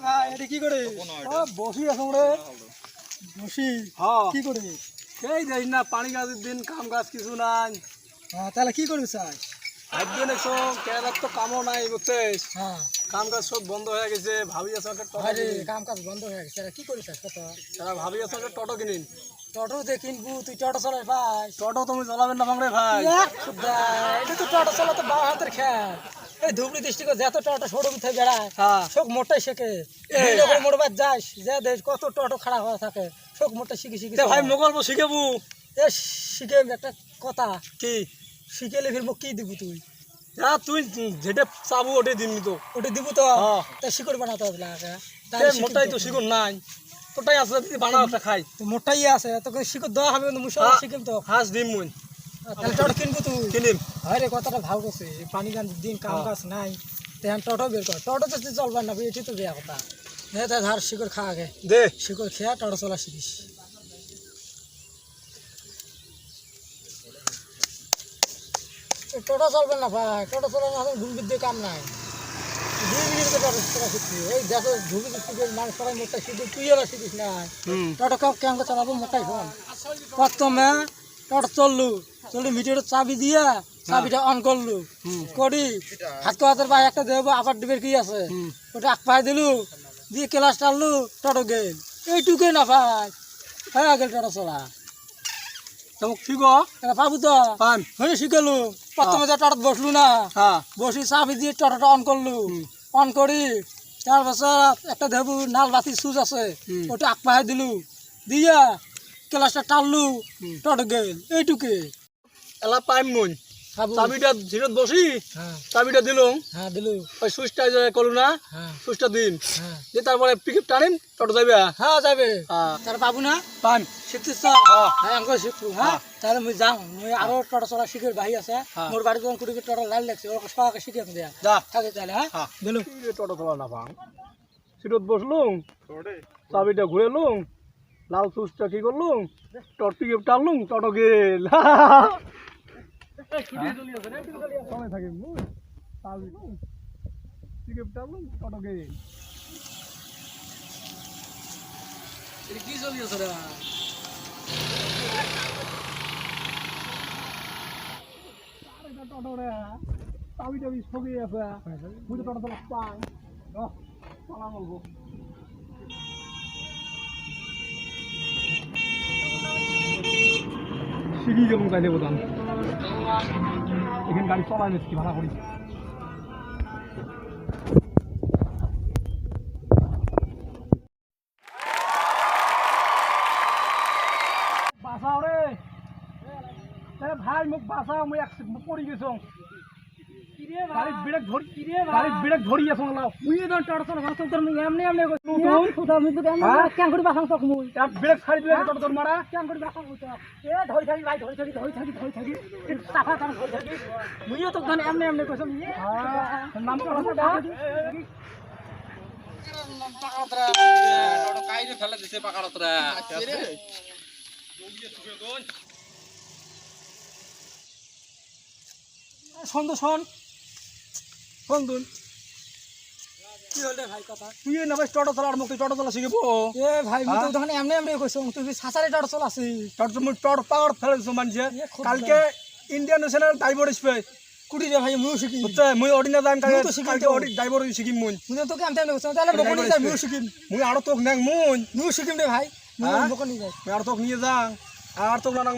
ভাই এটা কি করে বসি এখন রে বসি হ্যাঁ কি করে এই যাই না পানি গাছের দিন কাম গাছ কিছু নাই হ্যাঁ তাহলে কি করবি চাই ভাববে দেখছো কেরার তো কামও নাই বুঝছিস হ্যাঁ কাম কাজ সব বন্ধ হয়ে গেছে ভাবি আছে একটা টোটো কাম কাজ বন্ধ হয়ে গেছে কি করিস কত তারা ভাবি আছে একটা টোটো কিনিন টোটো যে কিনবু তুই টোটো চালাস ভাই টোটো তুমি চালাবেন না বাংরে ভাই এটা তো টোটো চালাতে বাবা হাতের খেল এই ধুবড়ি ডিস্ট্রিক্টে যত টোটো শোরুম থেকে বেড়ায় সব মোটাই শেখে এইরকম মোটরবাদ যাস যে দেশ কত টোটো খারাপ হয়ে থাকে সব মোটা শিখে শিখে ভাই মোগল্প শিখাবো এ শিখে একটা কথা কি শিখেলে ফিরবো কি দিব তুই যা তুই যেটা চাবো ওটাই দিবি তো ওটাই দিব তো তা শিকড় বানাতে হবে মোটাই তো শিকড় নাই তোটাই আছে বানাও একটা খাই তো মোটাই আছে তোকে শিকড় দেওয়া হবে কিন্তু মুসা শিখিম তো হাঁস দিম মুই তাহলে টোটো কিনবো তুই কিনিম হয় রে কথাটা ভাব করছে পানি গান দিন কাম কাজ নাই তেমন টোটো বের কর টোটো তো চলবার না এটি তো বেয়া কথা নে তা ধার শিকড় খা আগে দে শিকড় খেয়া টোটো চলা শিখিস টোটো চলবে না ভাই টোটো চলে না ঘুমবির দিয়ে কাম নাই 2 মিনিটে টোটো চলা শিখছি এই দেখো ঘুমবির শিখে মানুষ সবাই মোটা শিখে তুই এরা শিখিস না টোটো কেমন চালাবো মোটাই হন প্রথমে টোটো চললু মিটারে চাবি দিয়া চাবিটা অন করলু করি হাতের ভাই একটা দেবো আবার ডিবের কি আছে ওটা আখ পায়ে দিলু দিয়ে ক্লাস টানলু টোটো গেল এইটুকুই না ভাই হ্যাঁ গেল টোটো চলা পাবো তো শিখালু প্রথমে টোটো বসলু না বসি চাবি দিয়ে টোটোটা অন করলু অন করি তারপর একটা দেবু নাল বাতির সুচ আছে ওটা আখ পায়ে দিলু দিয়া ক্লাসটা টানলু টোটো গেল এইটুকু এলা পাইম মন চাবিটা ধীরত বসি চাবিটা দিলুম ওই সুইচটা করলু না সুইচটা দিন দিয়ে তারপরে পিকআপ টানিম টোটো যাবে হ্যাঁ যাবে তার পাবো না পাইম শিখছিস হ্যাঁ আমি শিখবো হ্যাঁ তাহলে মুই যাও মুই আরো টোটো চলা শিখে ভাই আছে মোর বাড়ি যখন কুড়ি টোটো লাল লাগছে ওকে সবাইকে শিখে দেয়া যা থাকে তাহলে হ্যাঁ দিলুম টোটো চলা না পাম সিটত বসলুম চাবিটা ঘুরেলুম লাল সুইচটা কি করলুম টোটো পিকআপ টানলুম টোটো গেল কি চলি আছে রে টোটো রে চাবিটা ছবি আছে বুঝে টোটো তো পাই চলা বলবো শিখি গেলাম তাইলে বোঝান এখানে গাড়ি চলাই নিচ্ছি ভাড়া করি বাঁচাও রে ভাই মোক বাঁচাও মুই পড়ি গেছো গাড়ি ব্রেক ধরি আছে মুই তো টোটো বাঁচাও তোর মুই এমনি কইছো তুই মুই তো কেন করে বাঁচাও তোক মুই ব্রেক ছাড়ি দিলে টোটো তোর মারা কেন করে বাঁচাও তো এ ধরি থাকি ভাই ধরি থাকি সাফা তার ধরি থাকি মুইও তো ধন এমনি কইছো নাম পাকাতরা টোটো কাইরে ফেলে দিছে পাকাতরা রে জলদি ছুটে দন শোন কি হল রে ভাই কথা তুই না ভাই টোটো চালার মুখ টোটো চালা শিখবো এ ভাই মুই তো তখন এমনি কইছো তুই সাসারে টোটো চালাছিস টোটো পাওয়ার ফেলেছ মানছে কালকে ইন্ডিয়ান ন্যাশনাল ড্রাইভার আসবে কুড়ি রে ভাই মুই শিখি বুঝছ মুই অর্ডিনাল দাম কালকে অডি ড্রাইভার শিখিম মুই তোকে আমি কইছো তাহলে বকনি যাই মুই শিখিম মুই আর তোক নাং মুই শিখিম রে ভাই মুই বকনি যাই আর তোক নিয়ে যা আর তোক না